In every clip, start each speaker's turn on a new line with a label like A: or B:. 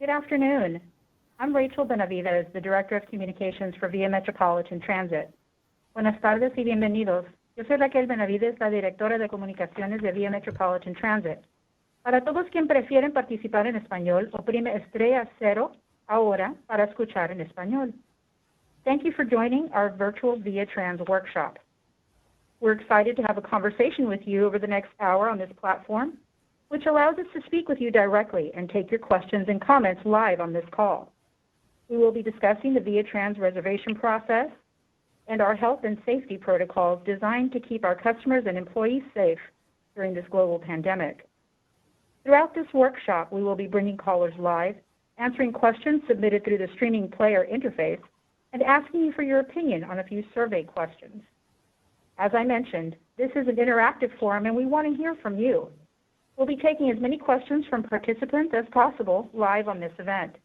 A: Good afternoon. I'm Rachel Benavidez, the Director of Communications for VIA Metropolitan Transit. Buenas tardes y bienvenidos. Yo soy Rachel Benavidez, la Directora de Comunicaciones de VIA Metropolitan Transit. Para todos quienes prefieren participar en español, oprime estrella 0 ahora para escuchar en español. Thank you for joining our virtual VIAtrans workshop. We're excited to have a conversation with you over the next hour on this platform, which allows us to speak with you directly and take your questions and comments live on this call. We will be discussing the VIAtrans reservation process and our health and safety protocols designed to keep our customers and employees safe during this global pandemic. Throughout this workshop, we will be bringing callers live, answering questions submitted through the streaming player interface, and asking you for your opinion on a few survey questions. As I mentioned, this is an interactive forum and we want to hear from you. We'll be taking as many questions from participants as possible live on this event.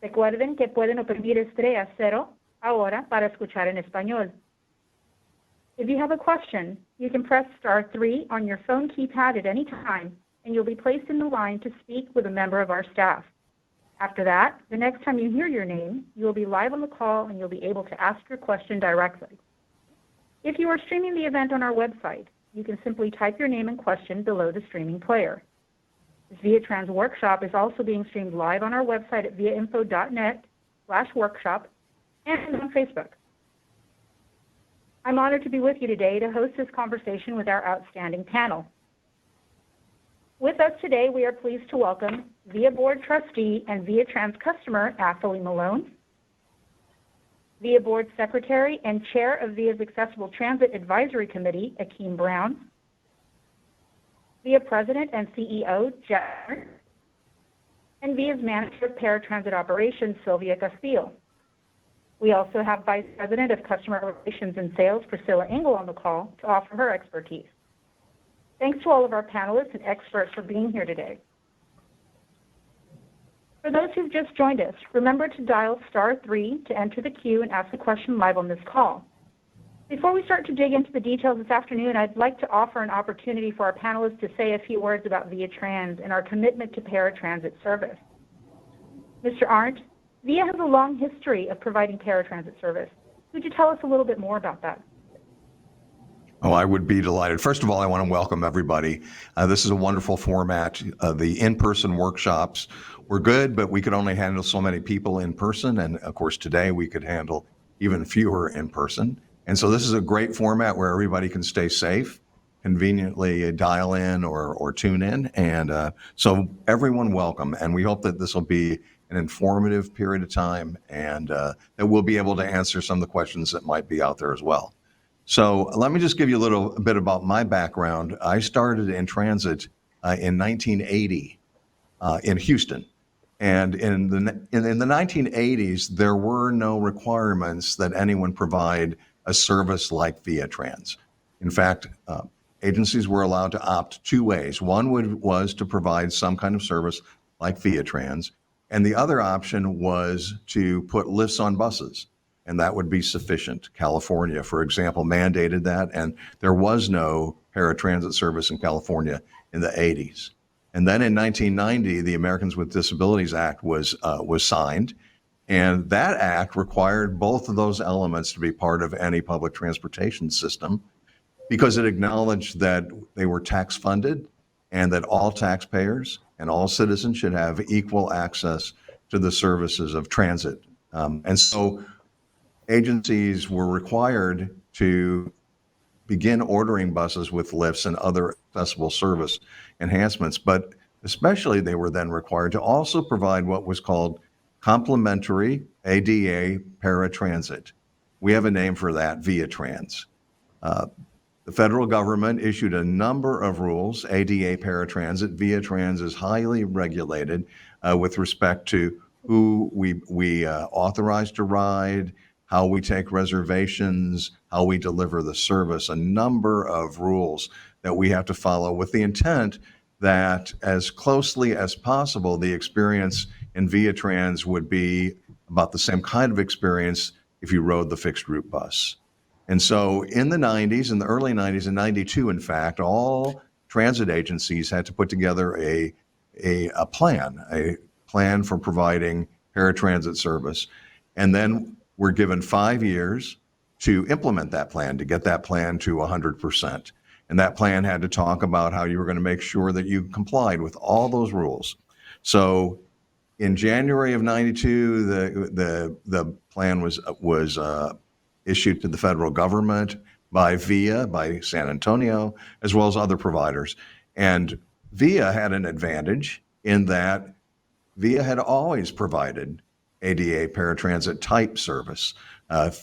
A: Recuerden que pueden oprimir estrella 0 ahora para escuchar en español. If you have a question, you can press star 3 on your phone keypad at any time, and you'll be placed in the line to speak with a member of our staff. After that, the next time you hear your name, you will be live on the call and you'll be able to ask your question directly. If you are streaming the event on our website, you can simply type your name and question below the streaming player. This VIAtrans workshop is also being streamed live on our website at viainfo.net/workshop and on Facebook. I'm honored to be with you today to host this conversation with our outstanding panel. With us today, we are pleased to welcome VIA Board Trustee and VIAtrans customer, Athalie Malone, VIA Board Secretary and Chair of VIA's Accessible Transit Advisory Committee, Akeen Brown, VIA President and CEO, Jeff Arndt, and VIA's Manager of Paratransit Operations, Sylvia Castillo. We also have Vice President of Customer Relations and Sales, Priscilla Engel, on the call to offer her expertise. Thanks to all of our panelists and experts for being here today. For those who've just joined us, remember to dial star 3 to enter the queue and ask a question live on this call. Before we start to dig into the details this afternoon, I'd like to offer an opportunity for our panelists to say a few words about VIAtrans and our commitment to paratransit service. Mr. Arndt, VIA has a long history of providing paratransit service. Could you tell us a little bit more about that?
B: Oh, I would be delighted. First of all, I want to welcome everybody. This is a wonderful format. The in-person workshops were good, but we could only handle so many people in person. And of course, today we could handle even fewer in person. And so this is a great format where everybody can stay safe, conveniently dial in or tune in. And so everyone welcome. And we hope that this will be an informative period of time and that we'll be able to answer some of the questions that might be out there as well. So let me just give you a little bit about my background. I started in transit in 1980 in Houston. And in the 1980s, there were no requirements that anyone provide a service like VIAtrans. In fact, agencies were allowed to opt 2 ways. One was to provide some kind of service like VIAtrans, and the other option was to put lifts on buses. And that would be sufficient. California, for example, mandated that, and there was no paratransit service in California in the 80s. And then in 1990, the Americans with Disabilities Act was signed, and that act required both of those elements to be part of any public transportation system because it acknowledged that they were tax funded and that all taxpayers and all citizens should have equal access to the services of transit. And so agencies were required to begin ordering buses with lifts and other accessible service enhancements, but especially they were then required to also provide what was called complementary ADA paratransit. We have a name for that, VIAtrans. The federal government issued a number of rules, ADA paratransit. VIAtrans is highly regulated with respect to who we authorize to ride, how we take reservations, how we deliver the service, a number of rules that we have to follow with the intent that as closely as possible, the experience in VIAtrans would be about the same kind of experience if you rode the fixed route bus. And so in the 90s, in the early 90s, in 92, in fact, all transit agencies had to put together a plan plan for providing paratransit service. And then we're given 5 years to implement that plan, to get that plan to 100%. And that plan had to talk about how you were going to make sure that you complied with all those rules. So in January of '92, the plan was issued to the federal government by VIA, by San Antonio, as well as other providers. And VIA had an advantage in that VIA had always provided ADA paratransit type service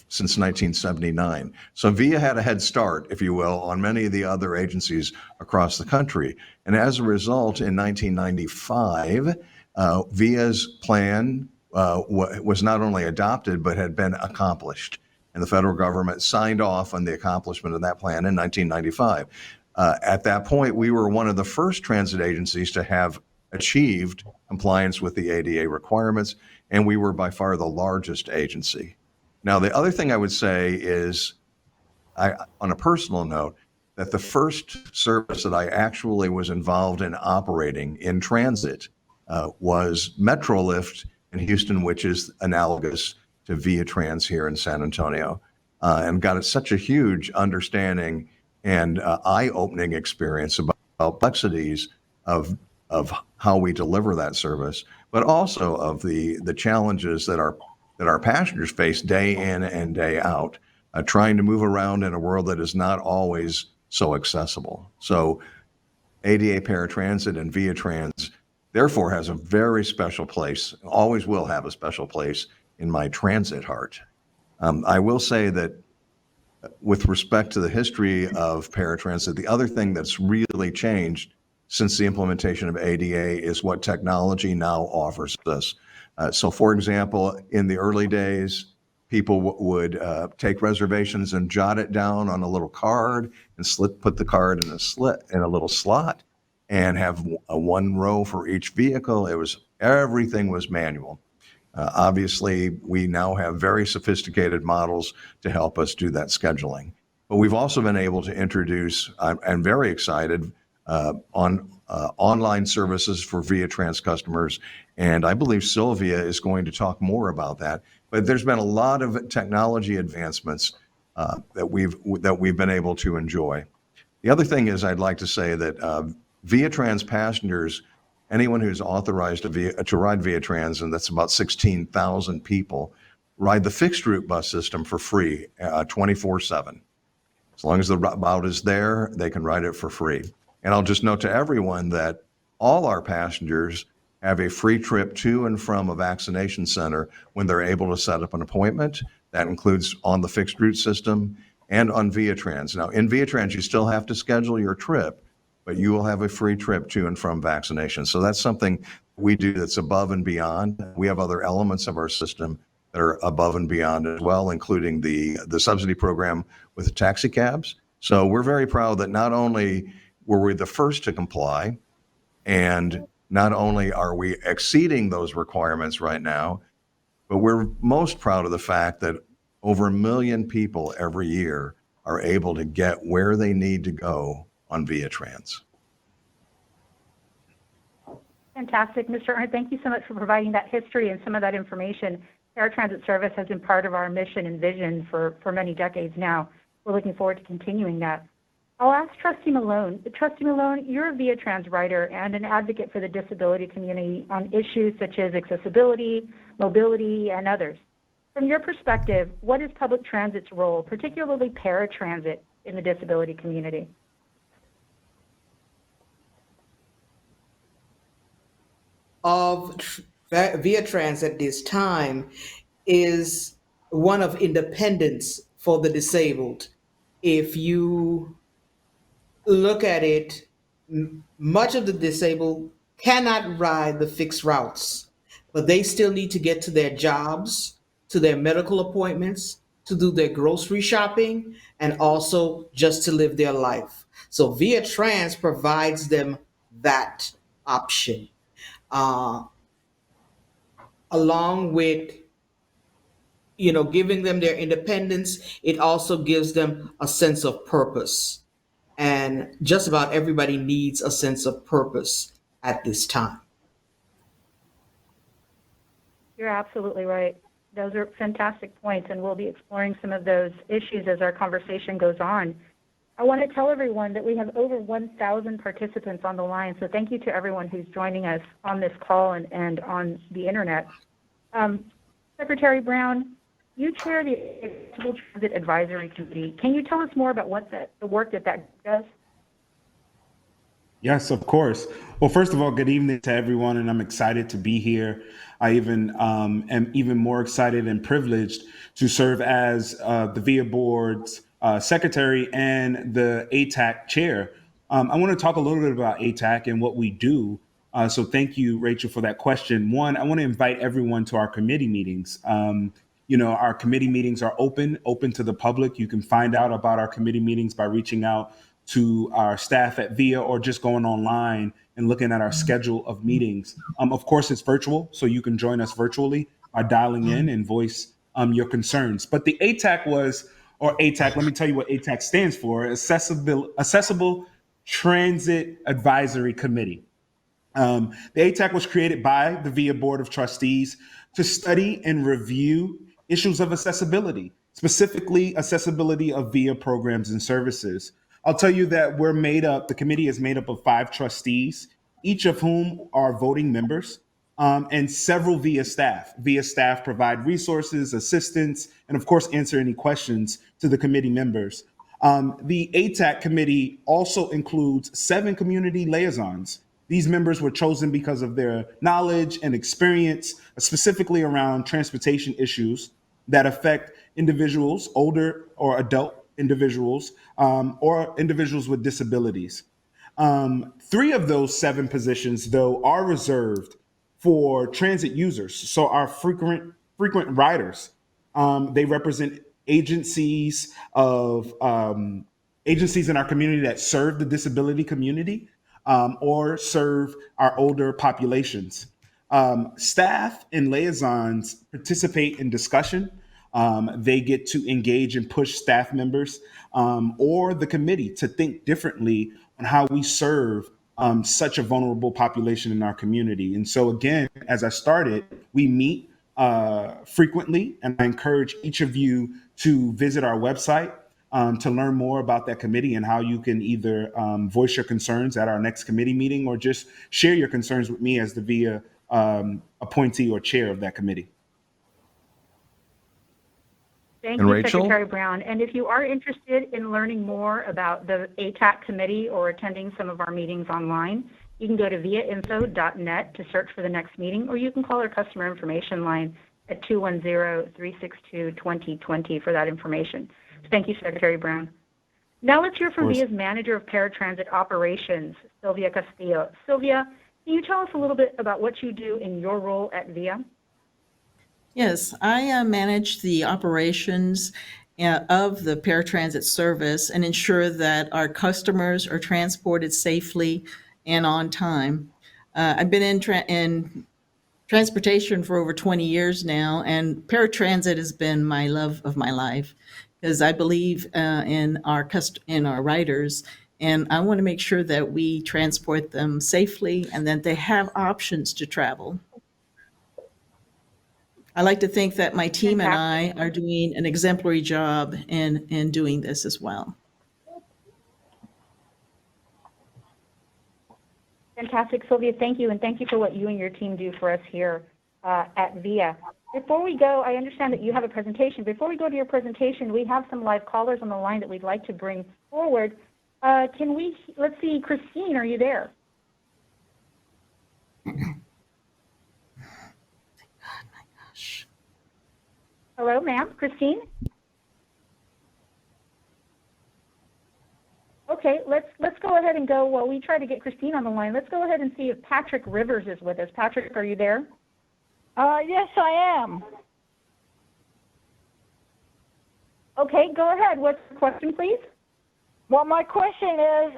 B: since 1979. So VIA had a head start, if you will, on many of the other agencies across the country. And as a result, in 1995, VIA's plan was not only adopted, but had been accomplished. And the federal government signed off on the accomplishment of that plan in 1995. At that point, we were one of the first transit agencies to have achieved compliance with the ADA requirements, and we were by far the largest agency. Now, the other thing I would say is, on a personal note, that the first service that I actually was involved in operating in transit was Metrolift in Houston, which is analogous to VIAtrans here in San Antonio, and got such a huge understanding and eye-opening experience about complexities of how we deliver that service, but also of the challenges that our passengers face day in and day out, trying to move around in a world that is not always so accessible. So ADA Paratransit and VIAtrans therefore has a very special place, always will have a special place in my transit heart. I will say that with respect to the history of paratransit, the other thing that's really changed since the implementation of ADA is what technology now offers us. So for example, in the early days, people would take reservations and jot it down on a little card and put the card in a little slot and have one row for each vehicle. Everything was manual. Obviously, we now have very sophisticated models to help us do that scheduling. But we've also been able to introduce, I'm very excited, online services for VIAtrans customers. And I believe Sylvia is going to talk more about that. But there's been a lot of technology advancements that we've been able to enjoy. The other thing is I'd like to say that VIAtrans passengers, anyone who's authorized to ride VIAtrans, and that's about 16,000 people, ride the fixed route bus system for free 24/7. As long as the route is there, they can ride it for free. And I'll just note to everyone that all our passengers have a free trip to and from a vaccination center when they're able to set up an appointment. That includes on the fixed route system and on VIAtrans. Now, in VIAtrans, you still have to schedule your trip, but you will have a free trip to and from vaccination. So that's something we do that's above and beyond. We have other elements of our system that are above and beyond as well, including the subsidy program with the taxi cabs. So we're very proud that not only were we the first to comply, and not only are we exceeding those requirements right now, but we're most proud of the fact that over 1 million people every year are able to get where they need to go on VIAtrans.
A: Fantastic. Mr. Arndt, thank you so much for providing that history and some of that information. Paratransit service has been part of our mission and vision for many decades now. We're looking forward to continuing that. I'll ask Trustee Malone. Trustee Malone, you're a VIAtrans writer and an advocate for the disability community on issues such as accessibility, mobility, and others. From your perspective, what is public transit's role, particularly paratransit, in the disability community?
C: Of VIAtrans at this time is one of independence for the disabled. If you look at it, much of the disabled cannot ride the fixed routes, but they still need to get to their jobs, to their medical appointments, to do their grocery shopping, and also just to live their life. So VIAtrans provides them that option. Along with, giving them their independence, it also gives them a sense of purpose. And just about everybody needs a sense of purpose at this time.
A: You're absolutely right. Those are fantastic points, and we'll be exploring some of those issues as our conversation goes on. I want to tell everyone that we have over 1,000 participants on the line, so thank you to everyone who's joining us on this call and on the internet. Secretary Brown, you chair the Accessible Transit Advisory Committee. Can you tell us more about what the work that does?
D: Yes, of course. Well, first of all, good evening to everyone, and I'm excited to be here. I even am even more excited and privileged to serve as the VIA Board's secretary and the ATAC chair. I want to talk a little bit about ATAC and what we do. So thank you, Rachel, for that question. One, I want to invite everyone to our committee meetings. Our committee meetings are open to the public. You can find out about our committee meetings by reaching out to our staff at VIA or just going online and looking at our schedule of meetings. Of course, it's virtual, so you can join us virtually by dialing in and voice your concerns. But the ATAC let me tell you what ATAC stands for, Accessible Transit Advisory Committee. The ATAC was created by the VIA Board of Trustees to study and review issues of accessibility, specifically accessibility of VIA programs and services. I'll tell you that the committee is made up of 5 trustees, each of whom are voting members, and several VIA staff. VIA staff provide resources, assistance, and of course, answer any questions to the committee members. The ATAC committee also includes 7 community liaisons. These members were chosen because of their knowledge and experience, specifically around transportation issues that affect individuals, older or adult individuals, or individuals with disabilities. 3 of those 7 positions, though, are reserved for transit users, so our frequent riders. They represent agencies in our community that serve the disability community, or serve our older populations. Staff and liaisons participate in discussion. They get to engage and push staff members or the committee to think differently on how we serve such a vulnerable population in our community. And so again, as I started, we meet frequently, and I encourage each of you to visit our website to learn more about that committee and how you can either voice your concerns at our next committee meeting or just share your concerns with me as the VIA appointee or chair of that committee.
A: Thank
B: And
A: you,
B: Rachel?
A: Secretary Brown. And if you are interested in learning more about the ATAC committee or attending some of our meetings online, you can go to viainfo.net to search for the next meeting, or you can call our customer information line at 210-362-2020 for that information. So thank you, Secretary Brown. Now let's hear from VIA's Manager of Paratransit Operations, Sylvia Castillo. Sylvia, can you tell us a little bit about what you do in your role at VIA?
E: Yes, I manage the operations of the paratransit service and ensure that our customers are transported safely and on time. I've been in transportation for over 20 years now, and paratransit has been my love of my life because I believe in our riders, and I want to make sure that we transport them safely and that they have options to travel. I like to think that my team and I are doing an exemplary job in doing this as well.
A: Fantastic, Sylvia. Thank you, and thank you for what you and your team do for us here at VIA. Before we go, I understand that you have a presentation. Before we go to your presentation, we have some live callers on the line that we'd like to bring forward. Let's see, Christine, are you there? Hello, ma'am, Christine? Okay, let's go ahead and go, while we try to get Christine on the line, let's go ahead and see if Patrick Rivers is with us. Patrick, are you there?
F: Yes, I am.
A: Okay, go ahead. What's the question, please?
F: Well, my question is,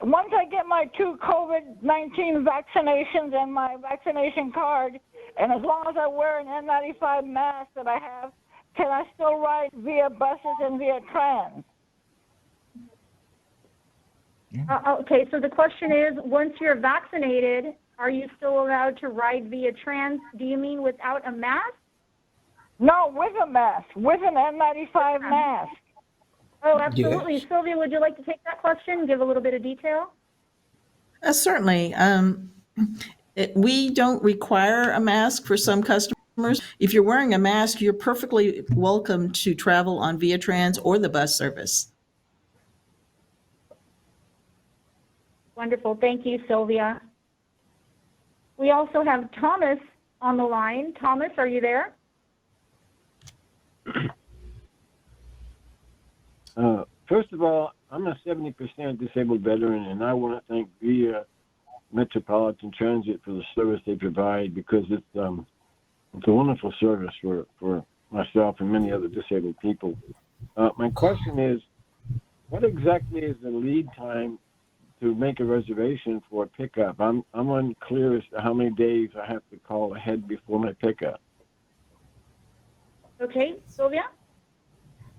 F: once I get my 2 COVID-19 vaccinations and my vaccination card, and as long as I wear an N95 mask that I have, can I still ride VIA buses and VIAtrans?
A: Okay, so the question is, once you're vaccinated Are you still allowed to ride VIAtrans? Do you mean without a mask?
F: No, with a mask, with an N95 mask.
A: Oh, absolutely.
C: Yes.
A: Sylvia, would you like to take that question? Give a little bit of detail?
E: Certainly. We don't require a mask for some customers. If you're wearing a mask, you're perfectly welcome to travel on VIAtrans or the bus service.
A: Wonderful. Thank you, Sylvia. We also have Thomas on the line. Thomas, are you there?
G: First of all, I'm a 70% disabled veteran, and I want to thank VIA Metropolitan Transit for the service they provide, because it's a wonderful service for myself and many other disabled people. My question is, what exactly is the lead time to make a reservation for a pickup? I'm unclear as to how many days I have to call ahead before my pickup.
A: Okay, Sylvia?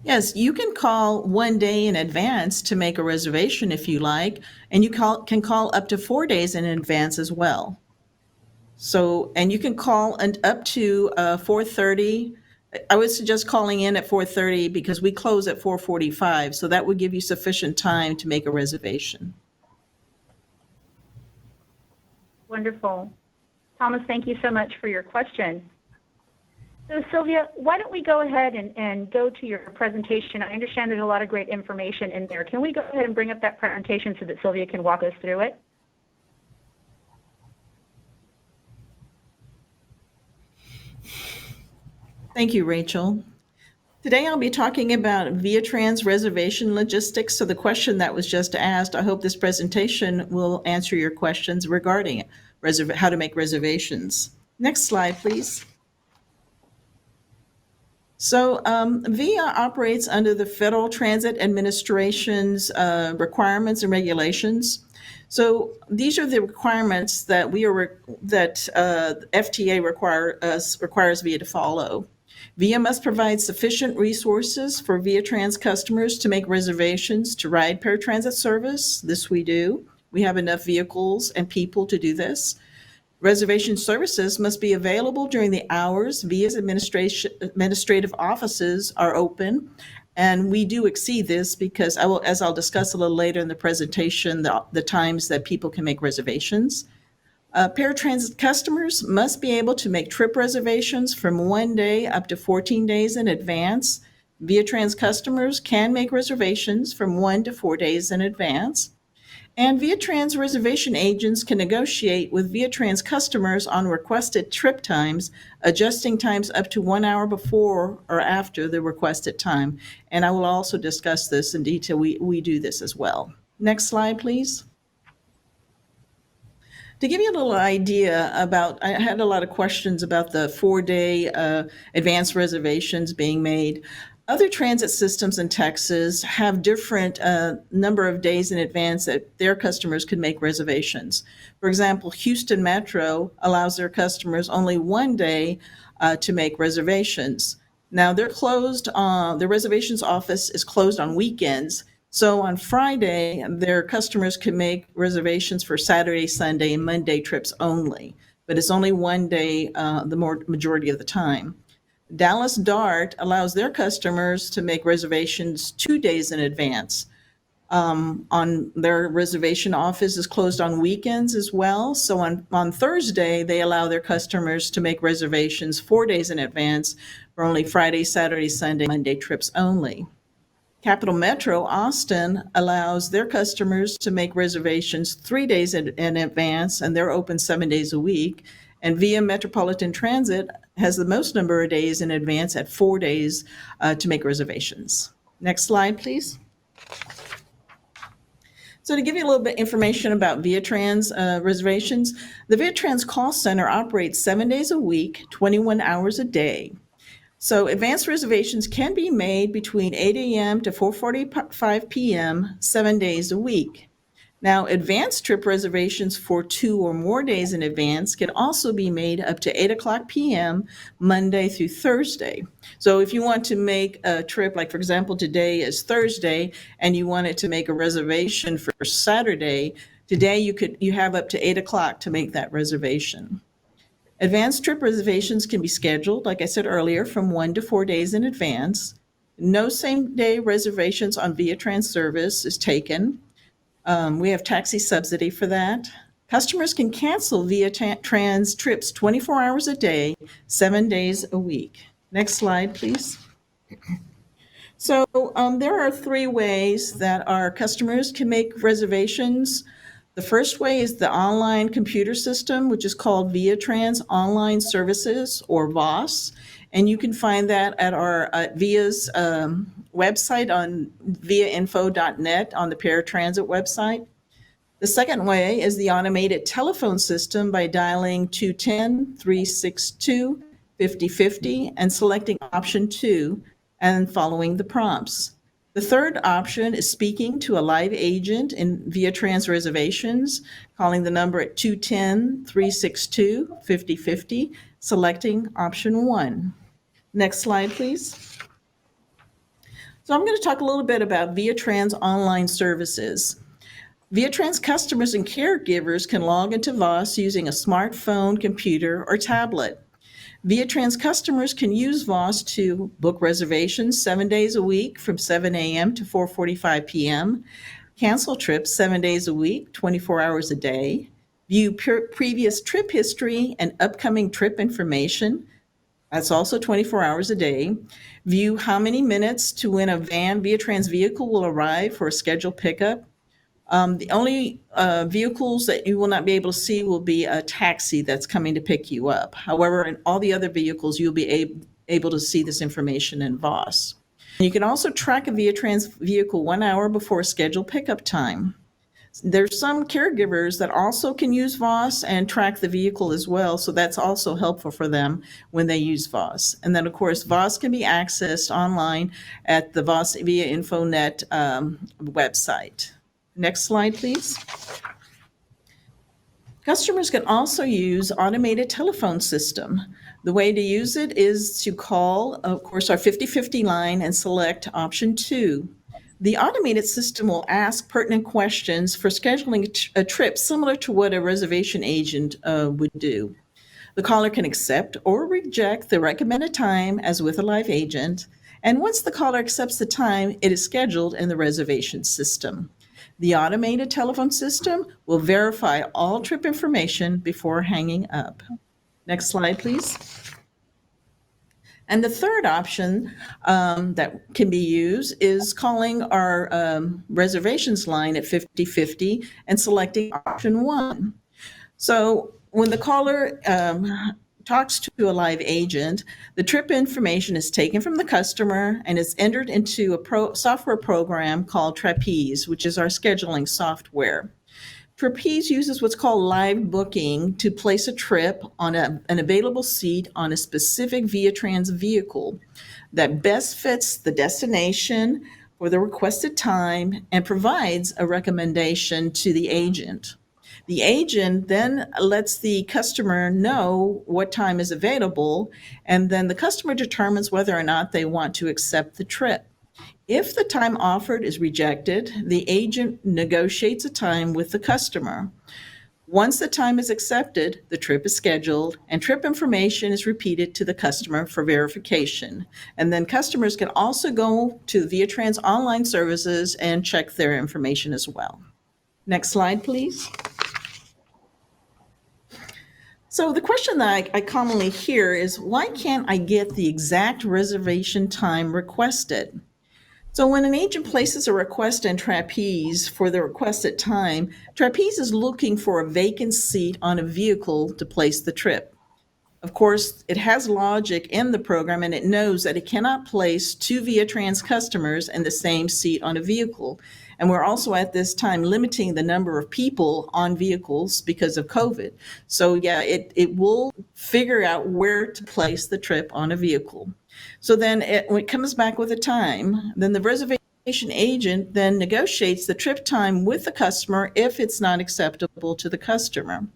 E: Yes, you can call one day in advance to make a reservation if you like, and you can call up to 4 days in advance as well. So, and you can call up to 4:30. I would suggest calling in at 4:30 because we close at 4:45, so that would give you sufficient time to make a reservation.
A: Wonderful. Thomas, thank you so much for your question. So Sylvia, why don't we go ahead and go to your presentation? I understand there's a lot of great information in there. Can we go ahead and bring up that presentation so that Sylvia can walk us through it?
E: Thank you, Rachel. Today I'll be talking about VIAtrans reservation logistics. So the question that was just asked, I hope this presentation will answer your questions regarding how to make reservations. Next slide, please. So VIA operates under the Federal Transit Administration's requirements and regulations. So these are the requirements that FTA requires VIA to follow. VIA must provide sufficient resources for VIAtrans customers to make reservations to ride paratransit service. This we do. We have enough vehicles and people to do this. Reservation services must be available during the hours VIA's administrative offices are open. And we do exceed this because as I'll discuss a little later in the presentation, the times that people can make reservations. Paratransit customers must be able to make trip reservations from 1 day up to 14 days in advance. VIAtrans customers can make reservations from 1 to 4 days in advance. And VIAtrans reservation agents can negotiate with VIAtrans customers on requested trip times, adjusting times up to 1 hour before or after the requested time. And I will also discuss this in detail. We do this as well. Next slide, please. To give you a little idea about, I had a lot of questions about the 4-day advance reservations being made. Other transit systems in Texas have different number of days in advance that their customers can make reservations. For example, Houston Metro allows their customers only 1 day to make reservations. Now they're closed, the reservations office is closed on weekends. So on Friday, their customers can make reservations for Saturday, Sunday, and Monday trips only, but it's only 1 day the majority of the time. Dallas DART allows their customers to make reservations 2 days in advance. On their reservation office is closed on weekends as well. So on Thursday, they allow their customers to make reservations 4 days in advance for only Friday, Saturday, Sunday, Monday trips only. Capital Metro Austin allows their customers to make reservations 3 days in advance, and they're open 7 days a week. And VIA Metropolitan Transit has the most number of days in advance at 4 days to make reservations. Next slide, please. So to give you a little bit information about VIAtrans reservations, the VIAtrans call center operates 7 days a week, 21 hours a day. So advanced reservations can be made between 8 a.m. to 4:45 p.m., 7 days a week. Now, advanced trip reservations for 2 or more days in advance can also be made up to 8 o'clock p.m., Monday through Thursday. So if you want to make a trip, like for example, today is Thursday, and you wanted to make a reservation for Saturday, Today, you have up to 8 o'clock to make that reservation. Advanced trip reservations can be scheduled, like I said earlier, from 1 to 4 days in advance. No same-day reservations on VIAtrans service is taken. We have taxi subsidy for that. Customers can cancel VIAtrans trips 24 hours a day, 7 days a week. Next slide, please. So there are 3 ways that our customers can make reservations. The first way is the online computer system, which is called VIAtrans Online Services, or VOS. And you can find that at our VIA's website on viainfo.net on the paratransit website. The second way is the automated telephone system by dialing 210-362-5050 and selecting option 2 and following the prompts. The third option is speaking to a live agent in VIAtrans reservations, calling the number at 210-362-5050, selecting option 1. Next slide, please. So I'm going to talk a little bit about VIAtrans online services. VIAtrans customers and caregivers can log into VOS using a smartphone, computer, or tablet. VIAtrans customers can use VOS to book reservations 7 days a week from 7 a.m. to 4:45 p.m., cancel trips 7 days a week, 24 hours a day, view previous trip history and upcoming trip information, that's also 24 hours a day, view how many minutes to when a VIAtrans vehicle will arrive for a scheduled pickup. The only vehicles that you will not be able to see will be a taxi that's coming to pick you up. However, in all the other vehicles, you'll be able to see this information in VOS. You can also track a VIAtrans vehicle 1 hour before scheduled pickup time. There's some caregivers that also can use VOS and track the vehicle as well, so that's also helpful for them when they use VOS. And then, of course, VOS can be accessed online at the VOS VIAinfonet website. Next slide, please. Customers can also use automated telephone system. The way to use it is to call, of course, our 5050 line and select option 2. The automated system will ask pertinent questions for scheduling a trip similar to what a reservation agent would do. The caller can accept or reject the recommended time as with a live agent. And once the caller accepts the time, it is scheduled in the reservation system. The automated telephone system will verify all trip information before hanging up. Next slide, please. And the third option that can be used is calling our reservations line at 5050 and selecting option 1. So when the caller talks to a live agent, the trip information is taken from the customer and is entered into a software program called Trapeze, which is our scheduling software. Trapeze uses what's called live booking to place a trip on an available seat on a specific VIAtrans vehicle that best fits the destination for the requested time and provides a recommendation to the agent. The agent then lets the customer know what time is available, and then the customer determines whether or not they want to accept the trip. If the time offered is rejected, the agent negotiates a time with the customer. Once the time is accepted, the trip is scheduled, and trip information is repeated to the customer for verification. And then customers can also go to the VIAtrans online services and check their information as well. Next slide, please. So the question that I commonly hear is, why can't I get the exact reservation time requested? So when an agent places a request in Trapeze for the requested time, Trapeze is looking for a vacant seat on a vehicle to place the trip. Of course, it has logic in the program, and it knows that it cannot place 2 VIAtrans customers in the same seat on a vehicle. And we're also at this time limiting the number of people on vehicles because of COVID. So yeah, it will figure out where to place the trip on a vehicle. So then when it comes back with a time, then the reservation agent then negotiates the trip time with the customer if it's not acceptable to the customer.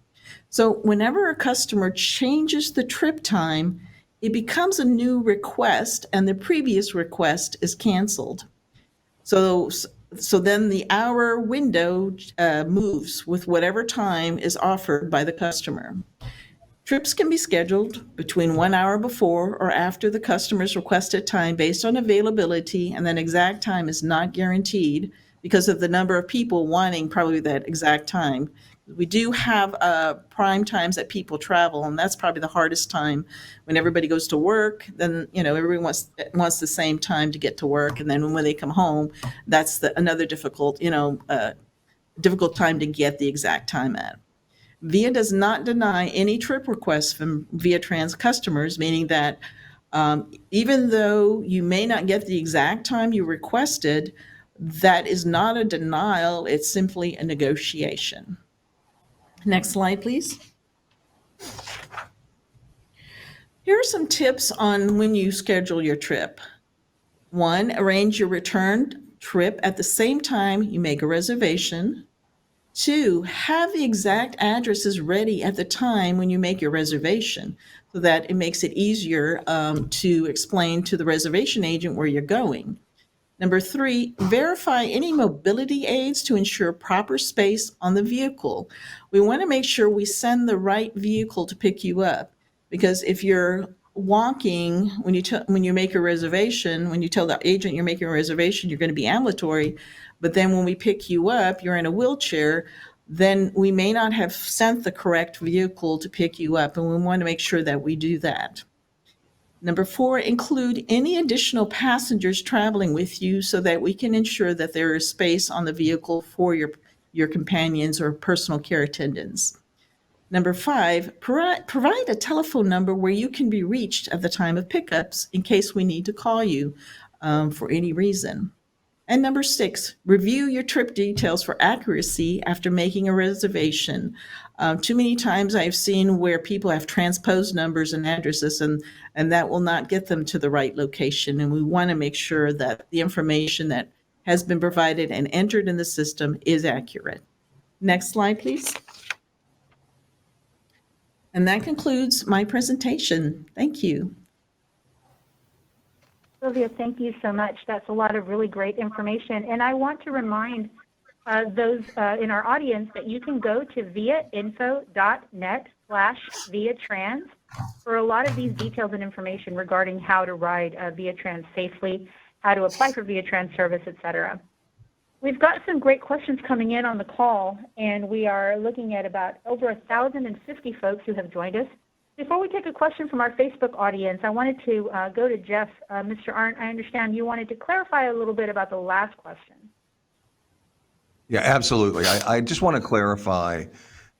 E: So whenever a customer changes the trip time, it becomes a new request and the previous request is canceled. So So then the hour window moves with whatever time is offered by the customer. Trips can be scheduled between 1 hour before or after the customer's requested time based on availability, and that exact time is not guaranteed because of the number of people wanting probably that exact time. We do have prime times that people travel, and that's probably the hardest time when everybody goes to work. Then everyone wants the same time to get to work, and then when they come home, that's another difficult difficult time to get the exact time at. VIA does not deny any trip requests from VIAtrans customers, meaning that even though you may not get the exact time you requested, that is not a denial, it's simply a negotiation. Next slide, please. Here are some tips on when you schedule your trip. 1, arrange your return trip at the same time you make a reservation. 2, have the exact addresses ready at the time when you make your reservation so that it makes it easier to explain to the reservation agent where you're going. Number 3, verify any mobility aids to ensure proper space on the vehicle. We want to make sure we send the right vehicle to pick you up, because if you're walking, when you make a reservation, when you tell the agent you're making a reservation, you're going to be ambulatory, but then when we pick you up, you're in a wheelchair, then we may not have sent the correct vehicle to pick you up, and we want to make sure that we do that. Number 4, include any additional passengers traveling with you so that we can ensure that there is space on the vehicle for your companions or personal care attendants. Number 5, provide a telephone number where you can be reached at the time of pickups in case we need to call you for any reason. And number 6, review your trip details for accuracy after making a reservation. Too many times I've seen where people have transposed numbers and addresses, and that will not get them to the right location. And we want to make sure that the information that has been provided and entered in the system is accurate. Next slide, please. And that concludes my presentation. Thank you.
A: Sylvia, thank you so much. That's a lot of really great information. And I want to remind those in our audience that you can go to viainfo.net/VIAtrans for a lot of these details and information regarding how to ride VIAtrans safely, how to apply for VIAtrans service, etc. We've got some great questions coming in on the call, and we are looking at about over 1,050 folks who have joined us. Before we take a question from our Facebook audience, I wanted to go to Jeff. Mr. Arndt, I understand you wanted to clarify a little bit about the last question.
B: Yeah, absolutely. I just want to clarify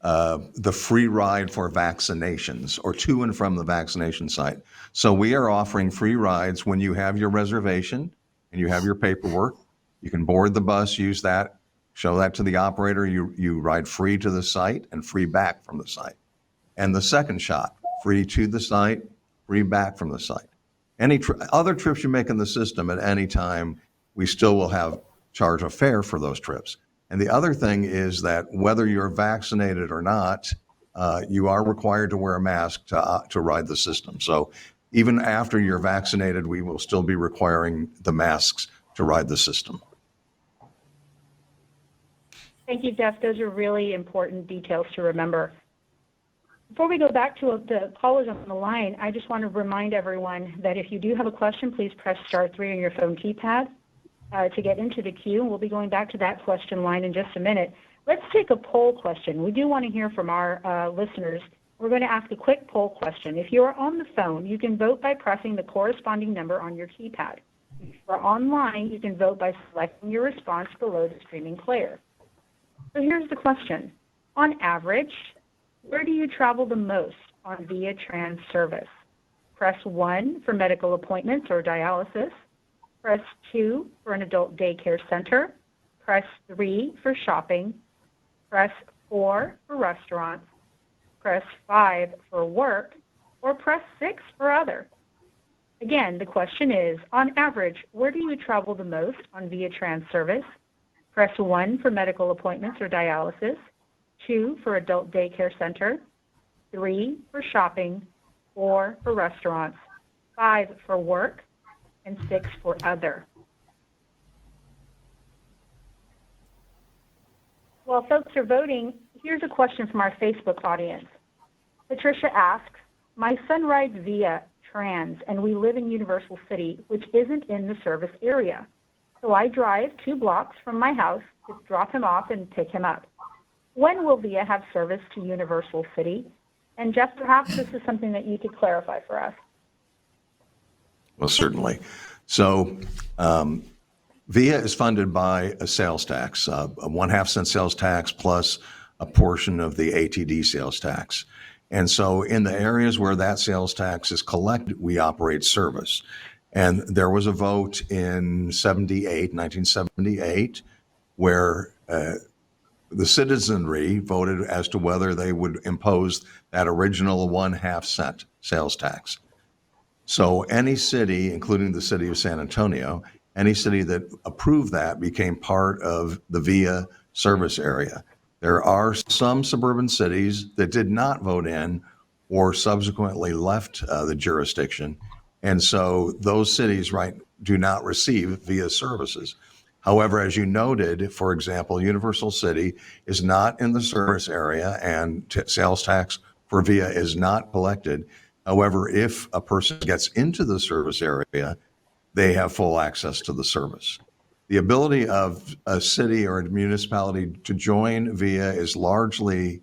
B: the free ride for vaccinations or to and from the vaccination site. So we are offering free rides when you have your reservation and you have your paperwork. You can board the bus, use that, show that to the operator. You ride free to the site and free back from the site. And the second shot, free to the site, free back from the site. Any other trips you make in the system at any time, we still will charge a fare for those trips. And the other thing is that whether you're vaccinated or not, you are required to wear a mask to ride the system. So even after you're vaccinated, we will still be requiring the masks to ride the system.
A: Thank you, Jeff. Those are really important details to remember. Before we go back to the callers on the line, I just want to remind everyone that if you do have a question, please press *3 on your phone keypad to get into the queue. We'll be going back to that question line in just a minute. Let's take a poll question. We do want to hear from our listeners. We're going to ask a quick poll question. If you are on the phone, you can vote by pressing the corresponding number on your keypad. If you're online, you can vote by selecting your response below the streaming player. So here's the question. On average, where do you travel the most on VIAtrans service? Press 1 for medical appointments or dialysis. Press 2 for an adult daycare center. Press 3 for shopping. Press 4 for restaurants. Press 5 for work, or press 6 for other. Again, the question is, on average, where do you travel the most on VIAtrans service? Press 1 for medical appointments or dialysis. 2 for adult daycare center, 3 for shopping, 4 for restaurants, 5 for work, and 6 for other. While folks are voting, here's a question from our Facebook audience. Patricia asks, my son rides VIAtrans, and we live in Universal City, which isn't in the service area. So I drive 2 blocks from my house to drop him off and pick him up. When will VIA have service to Universal City? And Jeff, perhaps this is something that you could clarify for us.
B: Well, certainly. So VIA is funded by a sales tax, a 1/2 cent sales tax plus a portion of the ATD sales tax. And so in the areas where that sales tax is collected, we operate service. And there was a vote in 1978, where the citizenry voted as to whether they would impose that original 1/2 cent sales tax. So any city, including the city of San Antonio, any city that approved that became part of the VIA service area. There are some suburban cities that did not vote in or subsequently left the jurisdiction. And so those cities, right, do not receive VIA services. However, as you noted, for example, Universal City is not in the service area and sales tax for VIA is not collected. However, if a person gets into the service area, they have full access to the service. The ability of a city or a municipality to join VIA is largely,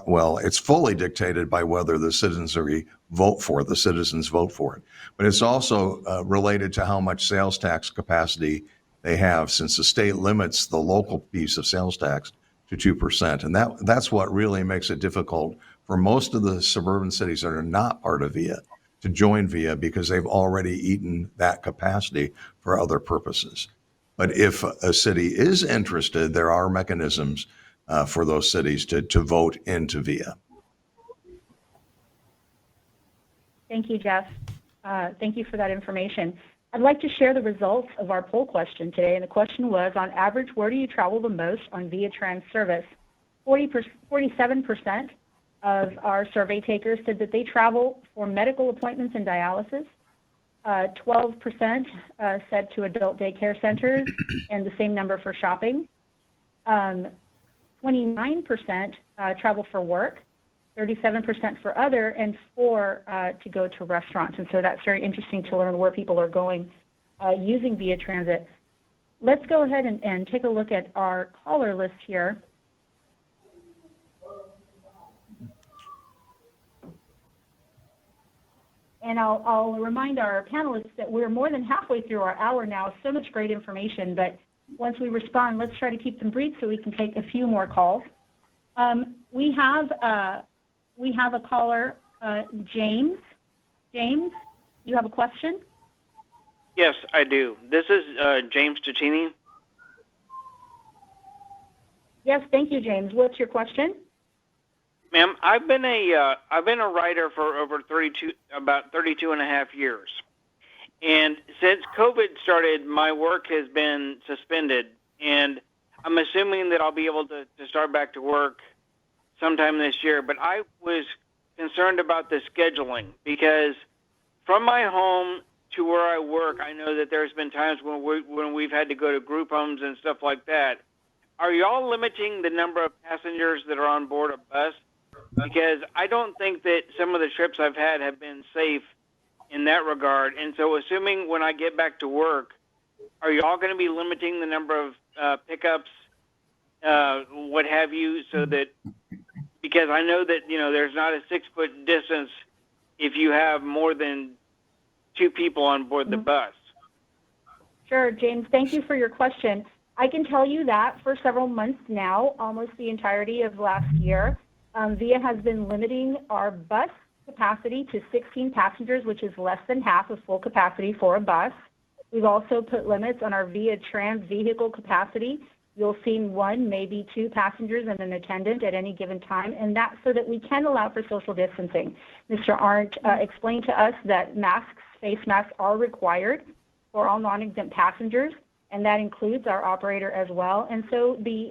B: well, it's fully dictated by whether the citizens vote for it, the citizens vote for it. But it's also related to how much sales tax capacity they have, since the state limits the local piece of sales tax to 2%. And that's what really makes it difficult for most of the suburban cities that are not part of VIA to join VIA, because they've already eaten that capacity for other purposes. But if a city is interested, there are mechanisms for those cities to vote into VIA.
A: Thank you, Jeff. Thank you for that information. I'd like to share the results of our poll question today, and the question was, on average, where do you travel the most on VIAtrans service? 47% of our survey takers said that they travel for medical appointments and dialysis. 12% said to adult daycare centers, and the same number for shopping. 29% travel for work, 37% for other, and 4% to go to restaurants. And so that's very interesting to learn where people are going using VIA Transit. Let's go ahead and take a look at our caller list here. And I'll remind our panelists that we're more than halfway through our hour now. So much great information, but once we respond, let's try to keep them brief so we can take a few more calls. We have a caller, James. James, you have a question?
H: Yes, I do. This is James Ciccini.
A: Yes, thank you, James. What's your question?
H: Ma'am, I've been a writer for over about 32 and a half years. And since COVID started, my work has been suspended. And I'm assuming that I'll be able to start back to work sometime this year. But I was concerned about the scheduling, because from my home to where I work, I know that there's been times when we've had to go to group homes and stuff like that. Are y'all limiting the number of passengers that are on board a bus? Because I don't think that some of the trips I've had have been safe in that regard. And so assuming when I get back to work, are you all going to be limiting the number of pickups, what have you, so that, because I know that, there's not a 6-foot distance if you have more than 2 people on board the bus.
A: Sure, James, thank you for your question. I can tell you that for several months now, almost the entirety of last year, VIA has been limiting our bus capacity to 16 passengers, which is less than half of full capacity for a bus. We've also put limits on our VIAtrans vehicle capacity. You'll see 1, maybe 2 passengers and an attendant at any given time, and that's so that we can allow for social distancing. Mr. Arndt explained to us that face masks are required for all non-exempt passengers, and that includes our operator as well. And so the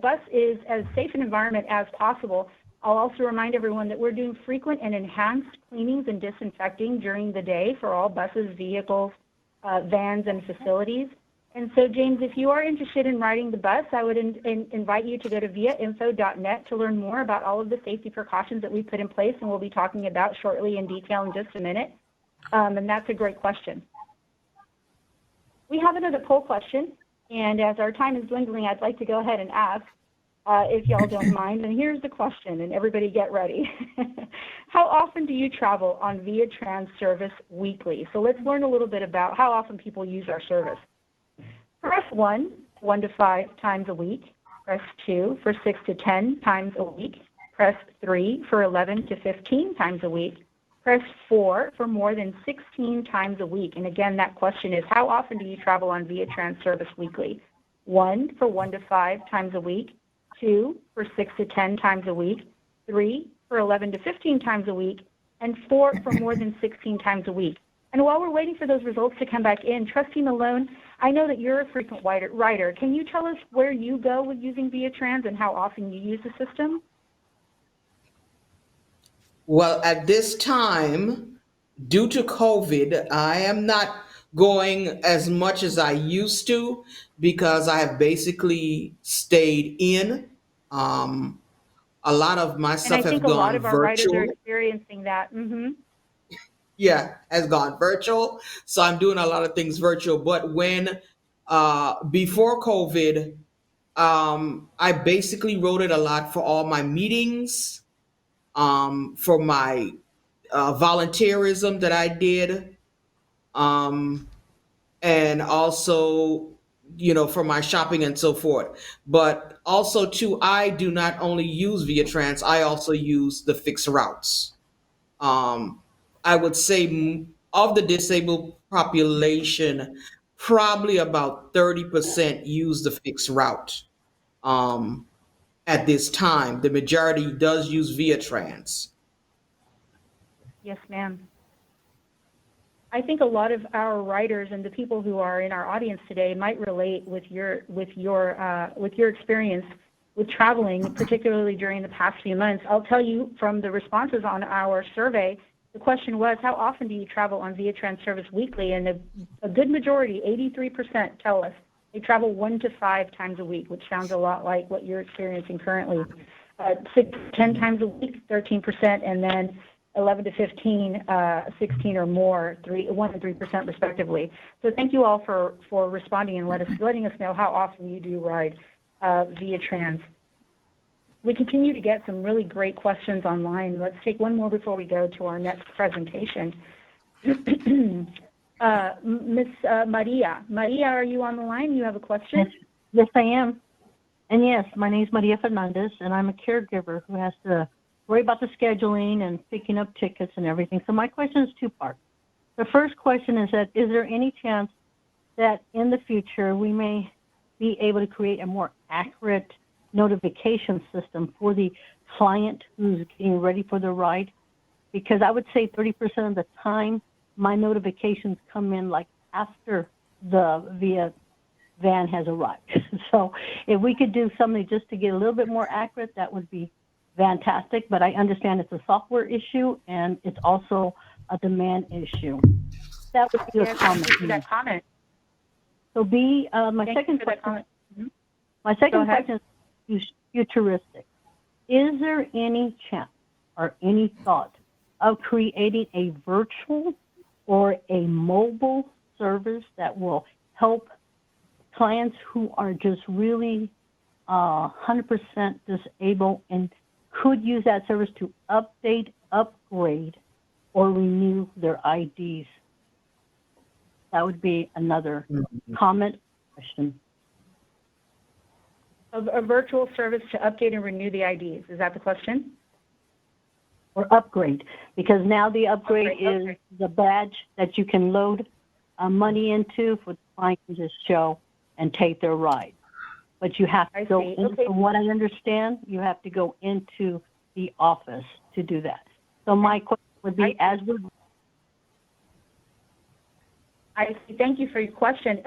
A: bus is as safe an environment as possible. I'll also remind everyone that we're doing frequent and enhanced cleanings and disinfecting during the day for all buses, vehicles, vans, and facilities. And so, James, if you are interested in riding the bus, I would invite you to go to viainfo.net to learn more about all of the safety precautions that we've put in place and we'll be talking about shortly in detail in just a minute. And that's a great question. We have another poll question, and as our time is dwindling, I'd like to go ahead and ask, if y'all don't mind. And here's the question, and everybody get ready. How often do you travel on VIAtrans service weekly? So let's learn a little bit about how often people use our service. Press 1 to 5 times a week. Press 2 for 6 to 10 times a week. Press 3 for 11 to 15 times a week. Press 4 for more than 16 times a week. And again, that question is, how often do you travel on VIAtrans service weekly? 1 for 1 to 5 times a week. 2 for 6 to 10 times a week. 3 for 11 to 15 times a week. And 4 for more than 16 times a week. And while we're waiting for those results to come back in, Trustee Malone, I know that you're a frequent rider. Can you tell us where you go with using VIAtrans and how often you use the system?
C: Well, at this time, due to COVID, I am not going as much as I used to because I have basically stayed in. A lot of my
A: And I
C: stuff has
A: think a lot
C: gone
A: of our riders are
C: virtual.
A: experiencing that.
C: Yeah, has gone virtual. So I'm doing a lot of things virtual. But when before COVID, I basically wrote it a lot for all my meetings, for my volunteerism that I did, and also, for my shopping and so forth. But also, too, I do not only use VIAtrans, I also use the fixed routes. Um, I would say of the disabled population, probably about 30% use the fixed route. Um, at this time, the majority does use VIAtrans.
A: Yes, ma'am. I think a lot of our riders and the people who are in our audience today might relate with your experience with traveling, particularly during the past few months. I'll tell you from the responses on our survey, the question was, how often do you travel on VIAtrans service weekly? And a good majority, 83%, tell us they travel 1 to 5 times a week, which sounds a lot like what you're experiencing currently. 6 to 10 times a week, 13%, and then 11 to 15, 16 or more, 1 and 3% respectively. So thank you all for responding and letting us know how often you do ride VIAtrans. We continue to get some really great questions online. Let's take one more before we go to our next presentation. Miss Maria. Maria, are you on the line? You have a question?
I: Yes, I am. And yes, my name is Maria Fernandez, and I'm a caregiver who has to worry about the scheduling and picking up tickets and everything. So my question is two-part. The first question is that, is there any chance that in the future we may be able to create a more accurate notification system for the client who's getting ready for the ride? Because I would say 30% of the time, my notifications come in like after the VIA van has arrived. So if we could do something just to get a little bit more accurate, that would be fantastic. But I understand it's a software issue and it's also a demand issue. That would be a comment.
A: Thank you for that comment.
I: So my second question is futuristic. Is there any chance or any thought of creating a virtual or a mobile service that will help clients who are just really 100% disabled and could use that service to update, upgrade, or renew their IDs? That would be another comment question.
A: A virtual service to update and renew the IDs. Is that the question?
I: Or upgrade, because now the upgrade is the badge that you can load money into for the client to just show and take their ride. But you have to go in, from what I understand, you have to go into the office to do that. So my question would be,
A: Thank you for your question.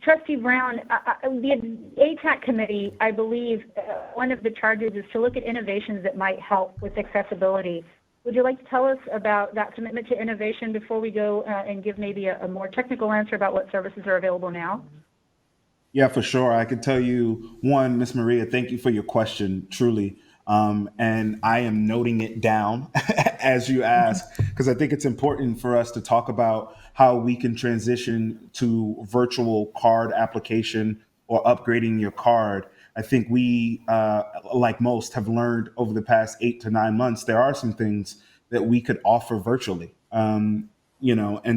A: Trustee Brown, the ATAC committee, I believe one of the charges is to look at innovations that might help with accessibility. Would you like to tell us about that commitment to innovation before we go and give maybe a more technical answer about what services are available now?
D: Yeah, for sure. I can tell you, one, Miss Maria, thank you for your question, truly. And I am noting it down as you ask, because I think it's important for us to talk about how we can transition to virtual card application or upgrading your card. I think we, like most, have learned over the past 8 to 9 months, there are some things that we could offer virtually. And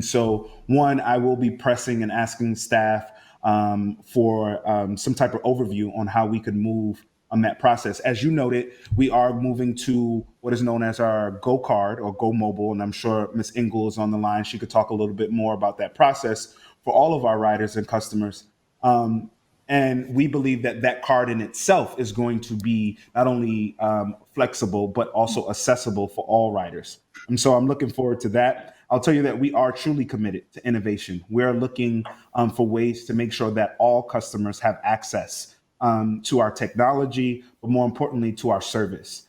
D: so one, I will be pressing and asking staff for some type of overview on how we could move on that process. As you noted, we are moving to what is known as our Go Card or Go Mobile, and I'm sure Ms. Engel is on the line. She could talk a little bit more about that process for all of our riders and customers. And we believe that that card in itself is going to be not only flexible, but also accessible for all riders. And so I'm looking forward to that. I'll tell you that we are truly committed to innovation. We're looking for ways to make sure that all customers have access to our technology, but more importantly, to our service.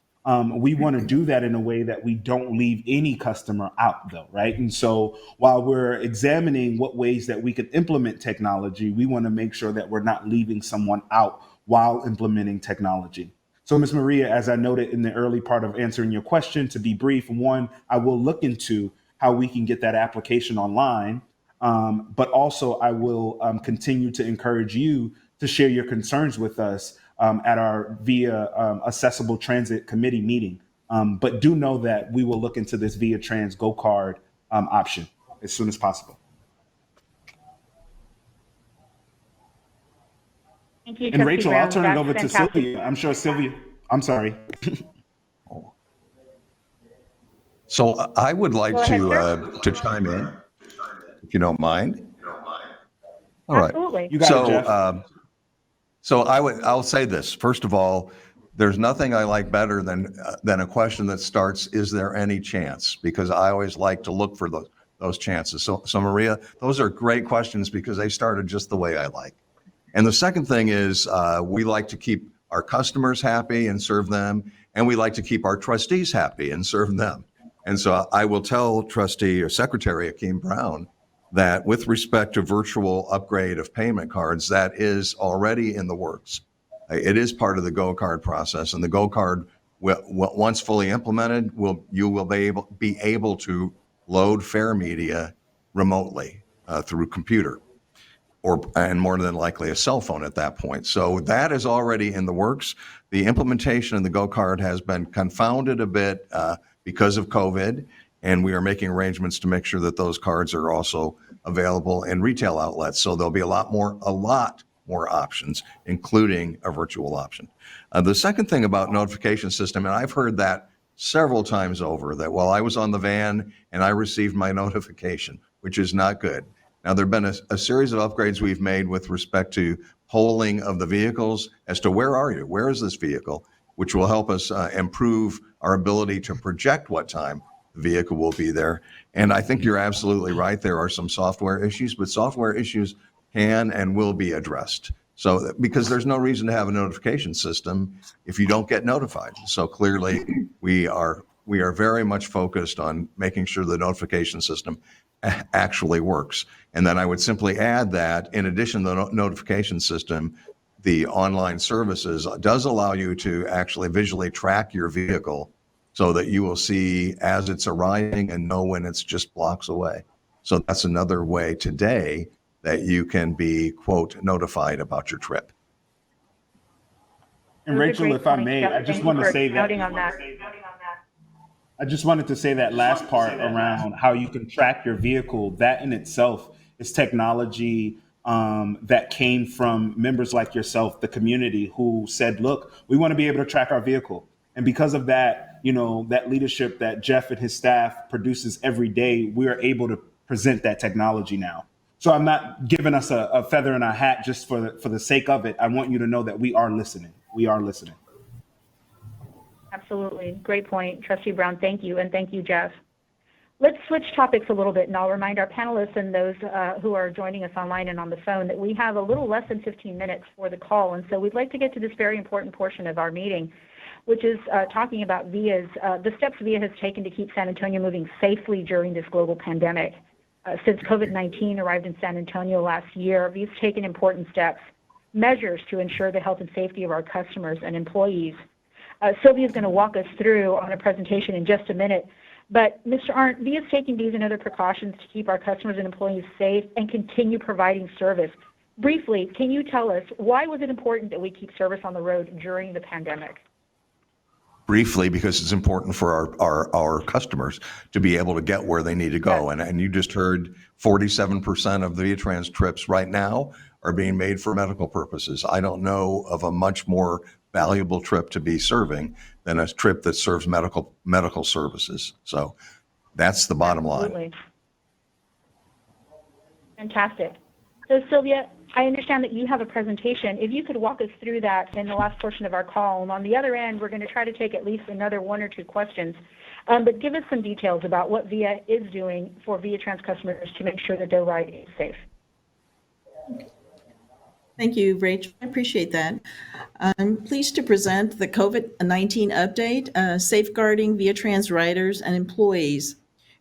D: We want to do that in a way that we don't leave any customer out, though, right? And so while we're examining what ways that we could implement technology, we want to make sure that we're not leaving someone out while implementing technology. So, Ms. Maria, as I noted in the early part of answering your question, to be brief, one, I will look into how we can get that application online, but also I will continue to encourage you to share your concerns with us at our VIA Accessible Transit Committee meeting. But do know that we will look into this VIAtrans Go Card option as soon as possible.
A: Thank you,
D: And
A: Trustee
D: Rachel,
A: Brown.
D: I'll turn it
A: That's
D: over to
A: fantastic.
D: Sylvia. I'm sure Sylvia, I'm sorry.
B: So I would like
A: Go ahead, sir.
B: to chime in, if you don't mind. All right.
A: Absolutely.
D: You got it, Jeff.
B: So I'll say this. First of all, there's nothing I like better than a question that starts, "Is there any chance?" Because I always like to look for those chances. So Maria, those are great questions because they started just the way I like. And the second thing is we like to keep our customers happy and serve them, and we like to keep our trustees happy and serve them. And so I will tell Trustee or Secretary Akeen Brown that with respect to virtual upgrade of payment cards, that is already in the works. It is part of the Go Card process, and the Go Card, once fully implemented, you will be able to load fare media remotely through computer, and more than likely a cell phone at that point. So that is already in the works. The implementation of the Go Card has been confounded a bit because of COVID, and we are making arrangements to make sure that those cards are also available in retail outlets. So there'll be a lot more options, including a virtual option. The second thing about notification system, and I've heard that several times over, that while I was on the van and I received my notification, which is not good. Now, there have been a series of upgrades we've made with respect to polling of the vehicles as to where are you? Where is this vehicle? Which will help us improve our ability to project what time the vehicle will be there. And I think you're absolutely right. There are some software issues, but software issues can and will be addressed. So, because there's no reason to have a notification system if you don't get notified. So clearly, we are very much focused on making sure the notification system actually works. And then I would simply add that in addition to the notification system, the online services does allow you to actually visually track your vehicle so that you will see as it's arriving and know when it's just blocks away. So that's another way today that you can be, quote, notified about your trip.
D: And Rachel, if I may, I just want to say that. I just wanted to say that last part around how you can track your vehicle. That in itself is technology that came from members like yourself, the community, who said, look, we want to be able to track our vehicle. And because of that, that leadership that Jeff and his staff produces every day, we are able to present that technology now. So I'm not giving us a feather in our hat just for the sake of it. I want you to know that we are listening. We are listening.
A: Absolutely. Great point, Trustee Brown. Thank you. And thank you, Jeff. Let's switch topics a little bit, and I'll remind our panelists and those who are joining us online and on the phone that we have a little less than 15 minutes for the call. And so we'd like to get to this very important portion of our meeting, which is talking about VIA's, the steps VIA has taken to keep San Antonio moving safely during this global pandemic. Since COVID-19 arrived in San Antonio last year, VIA's taken important steps measures to ensure the health and safety of our customers and employees. Sylvia is going to walk us through on a presentation in just a minute. But Mr. Arndt, VIA is taking these and other precautions to keep our customers and employees safe and continue providing service. Briefly, can you tell us why was it important that we keep service on the road during the pandemic?
B: Briefly, because it's important for our customers to be able to get where they need to go.
A: Yes.
B: And you just heard 47% of the ViaTrans trips right now are being made for medical purposes. I don't know of a much more valuable trip to be serving than a trip that serves medical services. So that's the bottom line.
A: Absolutely. Fantastic. So Sylvia, I understand that you have a presentation. If you could walk us through that in the last portion of our call. And on the other end, we're going to try to take at least another 1 or 2 questions. But give us some details about what VIA is doing for ViaTrans customers to make sure that their ride is safe.
E: Thank you, Rachel. I appreciate that. I'm pleased to present the COVID-19 update, safeguarding ViaTrans riders and employees.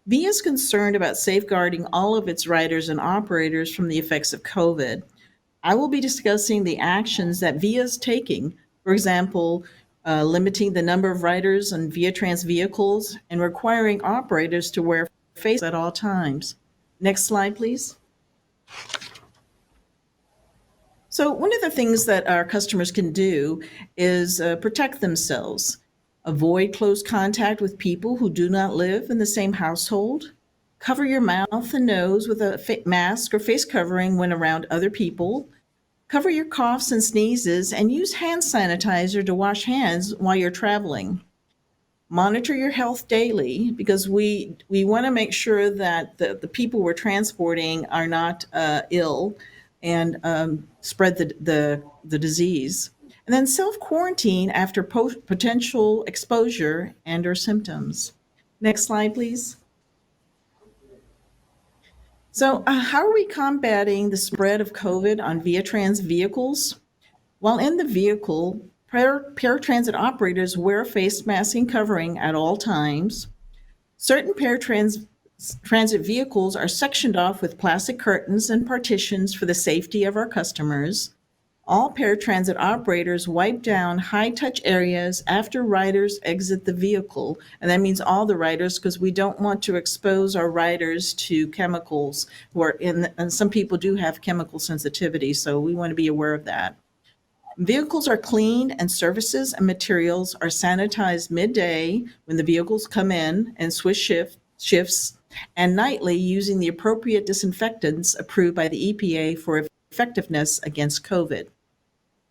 E: VIA is concerned about safeguarding all of its riders and operators from the effects of COVID. I will be discussing the actions that VIA is taking, for example, limiting the number of riders on ViaTrans vehicles and requiring operators to wear face at all times. Next slide, please. So one of the things that our customers can do is protect themselves, avoid close contact with people who do not live in the same household, cover your mouth and nose with a mask or face covering when around other people, cover your coughs and sneezes, and use hand sanitizer to wash hands while you're traveling. Monitor your health daily because we want to make sure that the people we're transporting are not ill and spread the disease. And then self-quarantine after potential exposure and or symptoms. Next slide, please. So how are we combating the spread of COVID on ViaTrans vehicles? While in the vehicle, paratransit operators wear a face mask and covering at all times. Certain paratransit vehicles are sectioned off with plastic curtains and partitions for the safety of our customers. All paratransit operators wipe down high-touch areas after riders exit the vehicle. And that means all the riders, because we don't want to expose our riders to chemicals and some people do have chemical sensitivity, so we want to be aware of that. Vehicles are cleaned and services and materials are sanitized midday when the vehicles come in and switch shifts and nightly using the appropriate disinfectants approved by the EPA for effectiveness against COVID.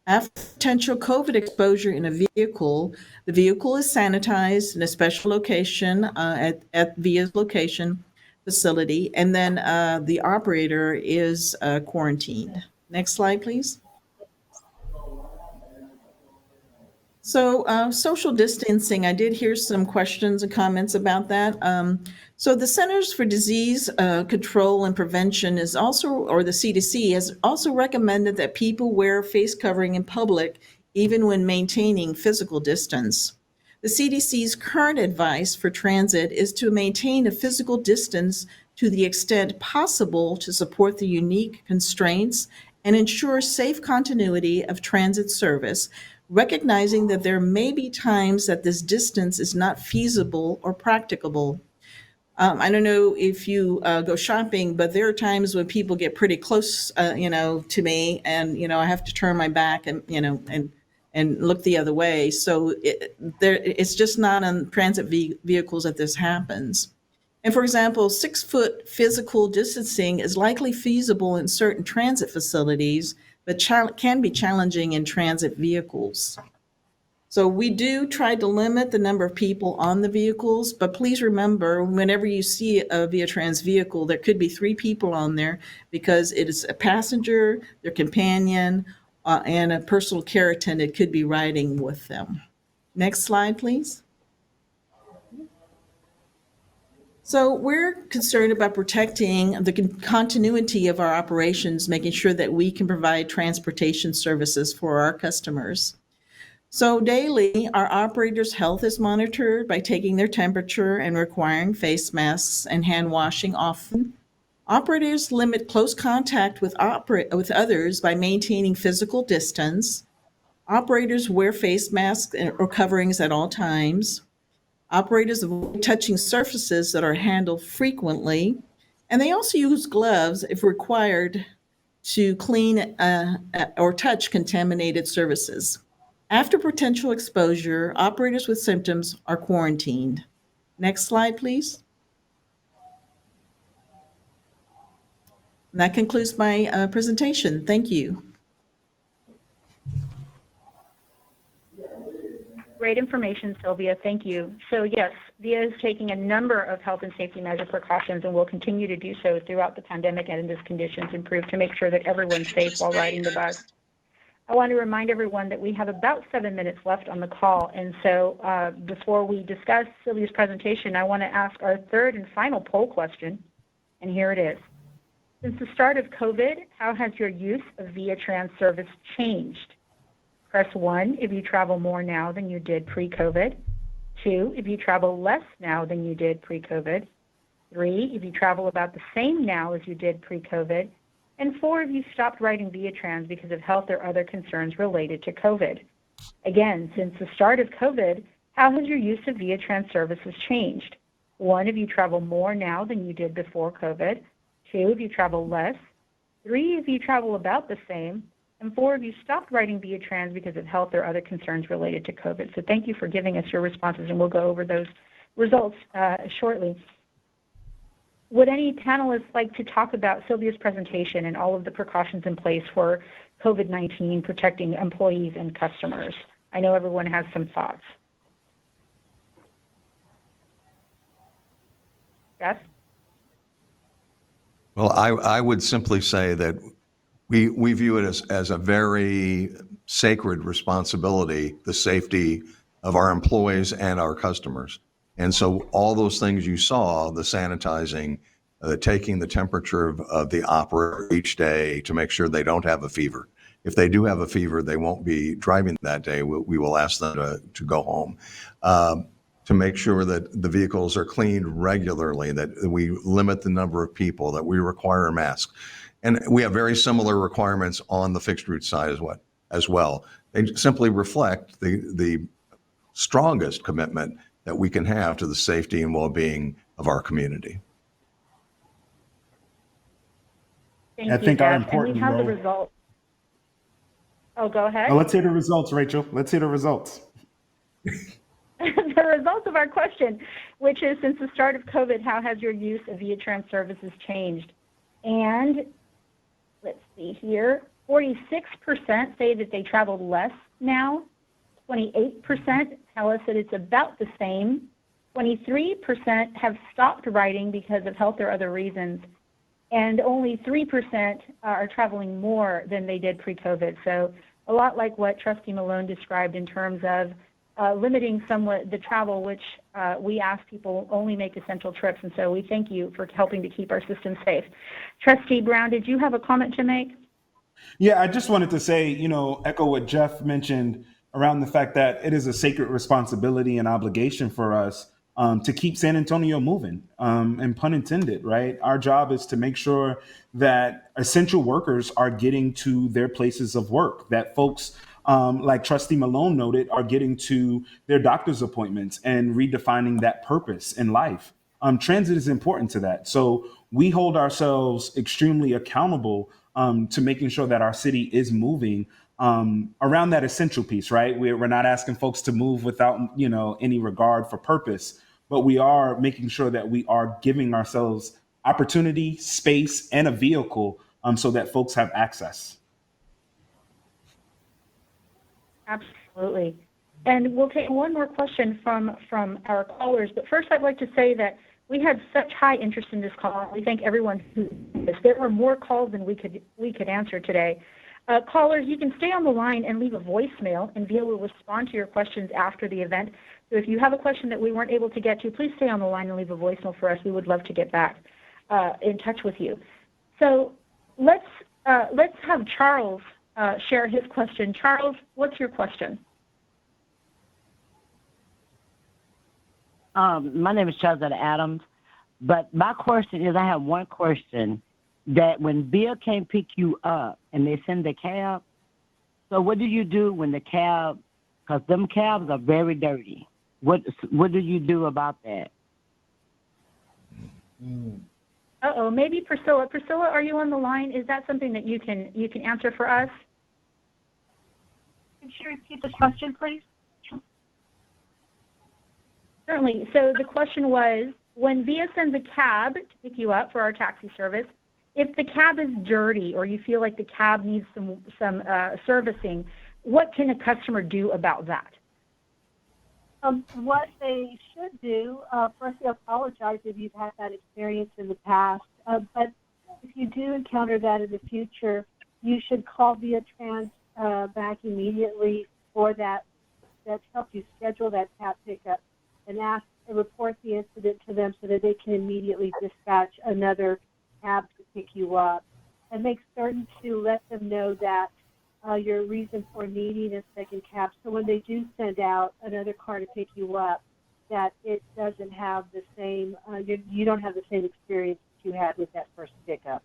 E: After potential COVID exposure in a vehicle, the vehicle is sanitized in a special location at VIA's location facility, and then the operator is quarantined. Next slide, please. So social distancing, I did hear some questions and comments about that. So the Centers for Disease Control and Prevention is also, or the CDC, has also recommended that people wear face covering in public, even when maintaining physical distance. The CDC's current advice for transit is to maintain a physical distance to the extent possible to support the unique constraints and ensure safe continuity of transit service, recognizing that there may be times that this distance is not feasible or practicable. I don't know if you go shopping, but there are times when people get pretty close, to me, and I have to turn my back and and look the other way. So it's just not on transit vehicles that this happens. And for example, 6-foot physical distancing is likely feasible in certain transit facilities, but can be challenging in transit vehicles. So we do try to limit the number of people on the vehicles, but please remember, whenever you see a ViaTrans vehicle, there could be 3 people on there because it is a passenger, their companion, and a personal care attendant could be riding with them. Next slide, please. So we're concerned about protecting the continuity of our operations, making sure that we can provide transportation services for our customers. So daily, our operators' health is monitored by taking their temperature and requiring face masks and hand washing often. Operators limit close contact with others by maintaining physical distance. Operators wear face masks or coverings at all times. Operators avoid touching surfaces that are handled frequently. And they also use gloves if required to clean or touch contaminated surfaces. After potential exposure, operators with symptoms are quarantined. Next slide, please. And that concludes my presentation. Thank you.
A: Great information, Sylvia. Thank you. So yes, VIA is taking a number of health and safety measure precautions and will continue to do so throughout the pandemic and as conditions improve to make sure that everyone's safe while riding the bus. I want to remind everyone that we have about 7 minutes left on the call. And so before we discuss Sylvia's presentation, I want to ask our third and final poll question. And here it is. Since the start of COVID, how has your use of VIAtrans service changed? Press 1 if you travel more now than you did pre-COVID. 2 if you travel less now than you did pre-COVID. 3 if you travel about the same now as you did pre-COVID. And 4 if you stopped riding VIAtrans because of health or other concerns related to COVID. Again, since the start of COVID, how has your use of VIAtrans services changed? 1 if you travel more now than you did before COVID. 2 if you travel less. 3 if you travel about the same. And 4 if you stopped riding VIAtrans because of health or other concerns related to COVID. So thank you for giving us your responses, and we'll go over those results shortly. Would any panelists like to talk about Sylvia's presentation and all of the precautions in place for COVID-19 protecting employees and customers? I know everyone has some thoughts. Jeff?
B: Well, I would simply say that we view it as a very sacred responsibility, the safety of our employees and our customers. And so all those things you saw, the sanitizing, taking the temperature of the operator each day to make sure they don't have a fever. If they do have a fever, they won't be driving that day. We will ask them to go home. To make sure that the vehicles are cleaned regularly, that we limit the number of people, that we require masks. And we have very similar requirements on the fixed route side as well. They simply reflect the strongest commitment that we can have to the safety and well-being of our community.
A: Thank
D: I
A: you,
D: think our
A: Jeff. And we
D: important
A: have the
D: role.
A: results. Oh, go ahead.
D: Let's hear the results, Rachel. Let's hear the results.
A: The results of our question, which is, since the start of COVID, how has your use of VIAtrans services changed? And let's see here, 46% say that they traveled less now. 28% tell us that it's about the same. 23% have stopped riding because of health or other reasons. And only 3% are traveling more than they did pre-COVID. So a lot like what Trustee Malone described in terms of limiting somewhat the travel, which we ask people only make essential trips. And so we thank you for helping to keep our system safe. Trustee Brown, did you have a comment to make?
D: Yeah, I just wanted to say, echo what Jeff mentioned around the fact that it is a sacred responsibility and obligation for us to keep San Antonio moving, and pun intended, right? Our job is to make sure that essential workers are getting to their places of work, that folks, like Trustee Malone noted, are getting to their doctor's appointments and redefining that purpose in life. Transit is important to that. So we hold ourselves extremely accountable to making sure that our city is moving around that essential piece, right? We're not asking folks to move without, any regard for purpose, but we are making sure that we are giving ourselves opportunity, space, and a vehicle so that folks have access.
A: Absolutely. And we'll take one more question from our callers. But first, I'd like to say that we had such high interest in this call. We thank everyone who did this. There were more calls than we could answer today. Callers, you can stay on the line and leave a voicemail, and VIA will respond to your questions after the event. So if you have a question that we weren't able to get to, please stay on the line and leave a voicemail for us. We would love to get back in touch with you. So let's have Charles share his question. Charles, what's your question?
J: My name is Charles Adams. But my question is, I have one question, that when Bill can't pick you up and they send the cab, so what do you do when the cab, because them cabs are very dirty. What do you do about that?
A: Uh-oh, maybe Priscilla. Priscilla, are you on the line? Is that something that you can answer for us?
K: Can you repeat the question, please?
A: Certainly. So the question was, when VIA sends a cab to pick you up for our taxi service, if the cab is dirty or you feel like the cab needs some servicing, what can a customer do about that?
K: What they should do, firstly, apologize if you've had that experience in the past. But if you do encounter that in the future, you should call VIAtrans back immediately for that to help you schedule that cab pickup and ask and report the incident to them so that they can immediately dispatch another cab to pick you up. And make certain to let them know that your reason for needing a second cab, so when they do send out another car to pick you up, that it doesn't have the same, you don't have the same experience that you had with that first pickup.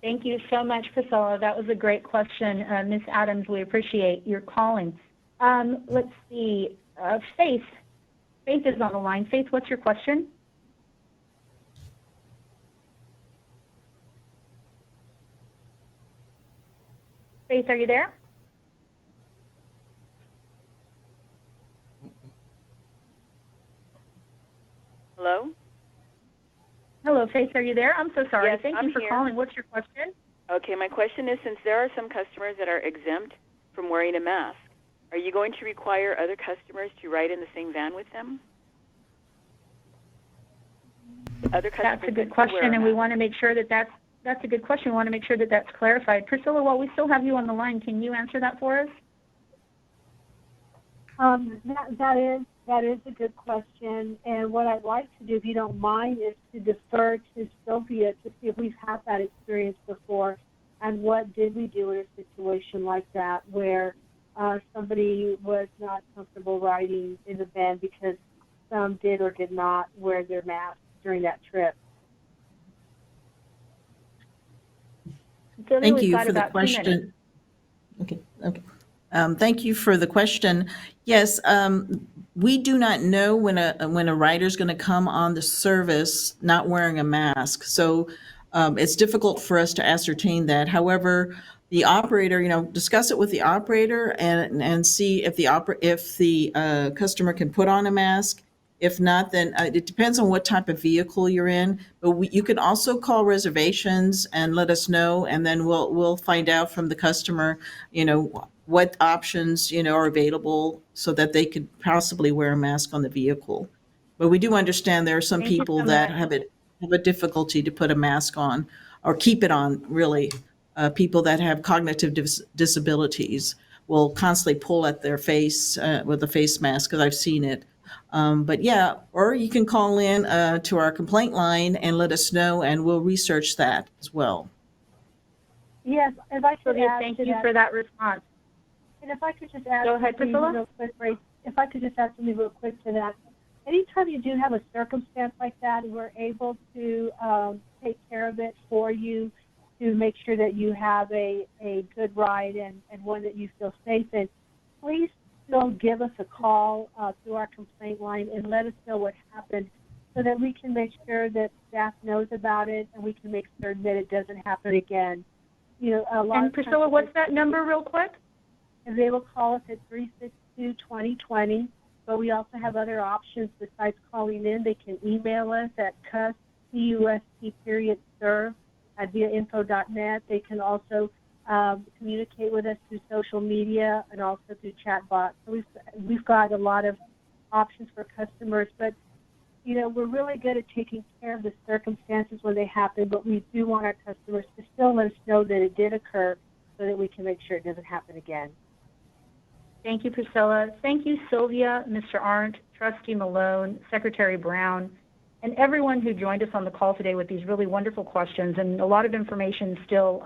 A: Thank you so much, Priscilla. That was a great question. Ms. Adams, we appreciate your calling. Let's see. Faith. Faith is on the line. Faith, what's your question? Faith, are you there?
L: Hello?
A: Hello, Faith, are you there? I'm so sorry.
L: Yes,
A: Thank
L: I'm
A: you for
L: here.
A: calling. What's your question?
L: Okay, my question is, since there are some customers that are exempt from wearing a mask, are you going to require other customers to ride in the same van with them? Other customers
A: That's a good
L: that wear
A: question, and we
L: mask.
A: want to make sure that that's a good question. We want to make sure that that's clarified. Priscilla, while we still have you on the line, can you answer that for us?
K: That is a good question, and what I'd like to do, if you don't mind, is to defer to Sylvia to see if we've had that experience before, and what did we do in a situation like that where somebody was not comfortable riding in the van because some did or did not wear their mask during that trip.
A: Sylvia,
E: Thank
A: we've
E: you
A: got
E: for the
A: about 2 minutes.
E: question. Okay. Thank you for the question. Yes, we do not know when a rider is going to come on the service not wearing a mask. So it's difficult for us to ascertain that. However, the operator, discuss it with the operator and see if the customer can put on a mask. If not, then it depends on what type of vehicle you're in. But you can also call reservations and let us know, and then we'll find out from the customer, what options are available so that they could possibly wear a mask on the vehicle. But we do understand there are some
A: Thank you
E: people
A: so
E: that
A: much.
E: have a difficulty to put a mask on or keep it on. Really, people that have cognitive disabilities will constantly pull at their face with a face mask, because I've seen it. But yeah, or you can call in to our complaint line and let us know, and we'll research that as well.
K: Yes, if I could
A: Sylvia,
K: add
A: thank
K: to
A: you
K: that.
A: for that response.
K: And if I could just add
A: Go ahead,
K: something
A: Priscilla.
K: real quick, Ray, if I could just add something real quick to that. Anytime you do have a circumstance like that, we're able to take care of it for you to make sure that you have a good ride and one that you feel safe in. Please still give us a call through our complaint line and let us know what happened so that we can make sure that staff knows about it and we can make certain that it doesn't happen again.
A: And Priscilla, what's that number real quick?
K: And they will call us at 362-2020, but we also have other options besides calling in. They can email us at cust.serve@viainfo.net. They can also communicate with us through social media and also through chat bots. So we've got a lot of options for customers, but we're really good at taking care of the circumstances when they happen, but we do want our customers to still let us know that it did occur so that we can make sure it doesn't happen again.
A: Thank you, Priscilla. Thank you, Sylvia, Mr. Arndt, Trustee Malone, Secretary Brown, and everyone who joined us on the call today with these really wonderful questions and a lot of information still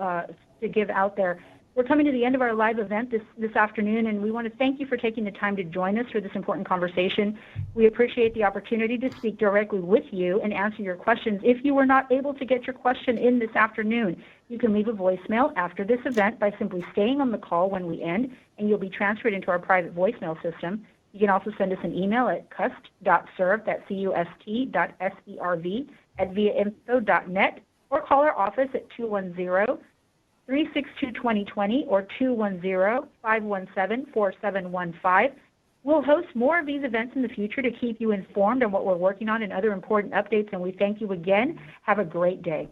A: to give out there. We're coming to the end of our live event this afternoon, and we want to thank you for taking the time to join us for this important conversation. We appreciate the opportunity to speak directly with you and answer your questions. If you were not able to get your question in this afternoon, you can leave a voicemail after this event by simply staying on the call when we end, and you'll be transferred into our private voicemail system. You can also send us an email at cust.serve, that's cust.serv, @viainfo.net, or call our office at 210-362-2020 or 210-517-4715. We'll host more of these events in the future to keep you informed on what we're working on and other important updates, and we thank you again. Have a great day.